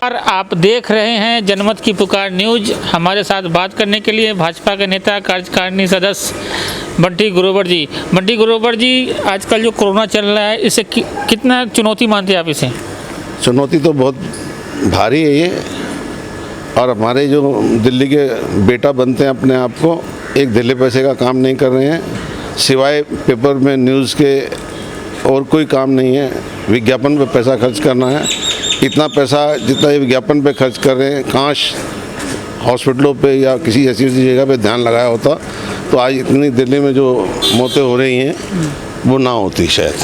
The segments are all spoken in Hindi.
और आप देख रहे हैं जनमत की पुकार न्यूज। हमारे साथ बात करने के लिए भाजपा के नेता कार्यकारिणी सदस्य बंटी ग्रोवर जी। बंटी ग्रोवर जी, आजकल जो कोरोना चल रहा है, इसे कितना चुनौती मानते हैं आप इसे? चुनौती तो बहुत भारी है ये। और हमारे जो दिल्ली के बेटा बनते हैं अपने आप को, एक दिल्ली पैसे का काम नहीं कर रहे हैं, सिवाय पेपर में न्यूज़ के और कोई काम नहीं है। विज्ञापन पे पैसा खर्च करना है। इतना पैसा जितना ये विज्ञापन पे खर्च कर रहे हैं, काश हॉस्पिटलों पे या किसी ऐसी जगह पे ध्यान लगाया होता तो आज इतनी दिल्ली में जो मौतें हो रही हैं वो ना होती शायद।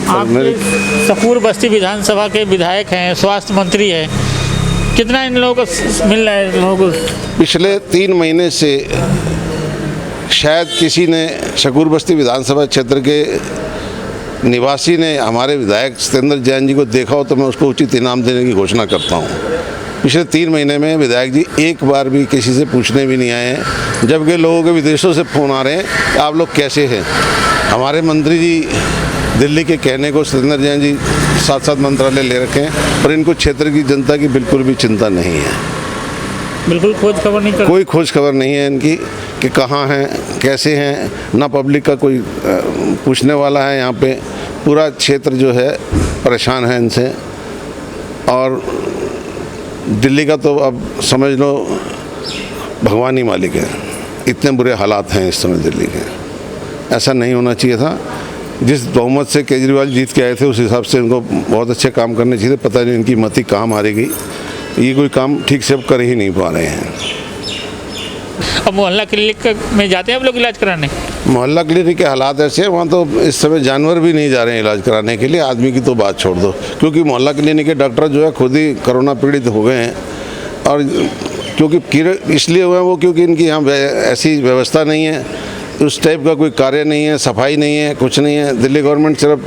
आप सकूर बस्ती विधानसभा के विधायक हैं, स्वास्थ्य मंत्री हैं, कितना इन लोगों को मिल रहा है? लोगों को पिछले 3 महीने से शायद किसी ने शकूर बस्ती विधानसभा क्षेत्र के निवासी ने हमारे विधायक सत्येंद्र जैन जी को देखा हो तो मैं उसको उचित इनाम देने की घोषणा करता हूँ। पिछले 3 महीने में विधायक जी एक बार भी किसी से पूछने भी नहीं आए हैं, जबकि लोगों के विदेशों से फ़ोन आ रहे हैं आप लोग कैसे हैं। हमारे मंत्री जी दिल्ली के कहने को सत्येंद्र जैन जी साथ मंत्रालय ले रखे हैं, पर इनको क्षेत्र की जनता की बिल्कुल भी चिंता नहीं है। बिल्कुल खोज खबर नहीं कर, कोई खोज खबर नहीं है इनकी कि कहाँ हैं, कैसे हैं। ना पब्लिक का कोई पूछने वाला है। यहाँ पे पूरा क्षेत्र जो है परेशान है इनसे। और दिल्ली का तो अब समझ लो भगवान ही मालिक है। इतने बुरे हालात हैं इस समय दिल्ली के। ऐसा नहीं होना चाहिए था। जिस बहुमत से केजरीवाल जीत के आए थे उस हिसाब से इनको बहुत अच्छे काम करने चाहिए। पता नहीं इनकी मति कहाँ मारी गई, ये कोई काम ठीक से कर ही नहीं पा रहे हैं। अब मोहल्ला क्लिनिक में जाते हैं आप लोग इलाज कराने? मोहल्ला क्लिनिक के हालात ऐसे हैं, वहाँ तो इस समय जानवर भी नहीं जा रहे हैं इलाज कराने के लिए। आदमी की तो बात छोड़ दो, क्योंकि मोहल्ला क्लिनिक के डॉक्टर जो है खुद ही कोरोना पीड़ित हो गए हैं। और क्योंकि इसलिए हुए हैं वो, क्योंकि इनकी यहाँ ऐसी व्यवस्था नहीं है, उस टाइप का कोई कार्य नहीं है, सफाई नहीं है, कुछ नहीं है। दिल्ली गवर्नमेंट सिर्फ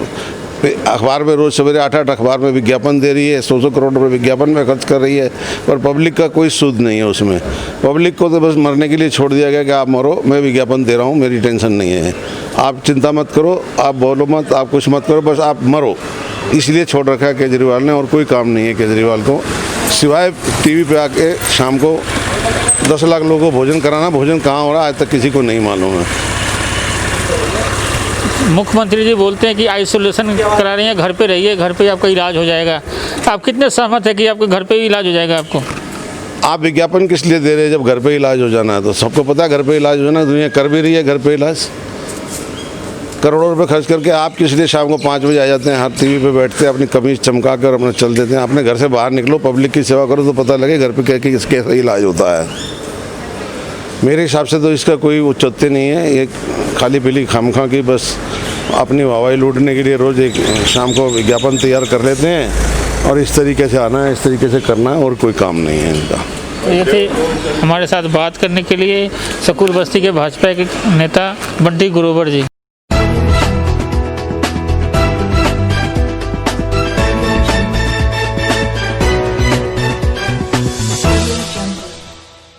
अखबार में रोज़ सवेरे 8 अखबार में विज्ञापन दे रही है, 100 करोड़ रुपये विज्ञापन में खर्च कर रही है, पर पब्लिक का कोई सुध नहीं है उसमें। पब्लिक को तो बस मरने के लिए छोड़ दिया गया कि आप मरो, मैं विज्ञापन दे रहा हूँ, मेरी टेंशन नहीं है, आप चिंता मत करो, आप बोलो मत, आप कुछ मत करो, बस आप मरो। इसलिए छोड़ रखा है केजरीवाल ने। और कोई काम नहीं है केजरीवाल को, सिवाय टीवी पे आके शाम को 10 लाख लोगों को भोजन कराना। भोजन कहाँ हो रहा है आज तक किसी को नहीं मालूम है। मुख्यमंत्री जी बोलते हैं कि आइसोलेशन करा रहे हैं, घर पे रहिए, घर पे आपका इलाज हो जाएगा। आप कितने सहमत है कि आपके घर पे ही इलाज हो जाएगा? आपको आप विज्ञापन किस लिए दे रहे हैं जब घर पे इलाज हो जाना है? तो सबको पता है घर पे इलाज हो जाना है, दुनिया कर भी रही है घर पे इलाज। करोड़ों रुपए खर्च करके आप किस लिए शाम को 5 बजे आ जाते हैं, हर टीवी पे बैठते हैं, अपनी कमीज चमका कर अपना चल देते हैं? अपने घर से बाहर निकलो, पब्लिक की सेवा करो, तो पता लगे घर पे कैसा इलाज होता है। मेरे हिसाब से तो इसका कोई औचित्य नहीं है। ये खाली पीली खामखा की बस अपनी वाहवाही लूटने के लिए रोज़ एक शाम को विज्ञापन तैयार कर लेते हैं और इस तरीके से आना है, इस तरीके से करना है, और कोई काम नहीं है इनका। तो ये थे हमारे साथ बात करने के लिए सकूर बस्ती के भाजपा के नेता बंटी ग्रोवर जी।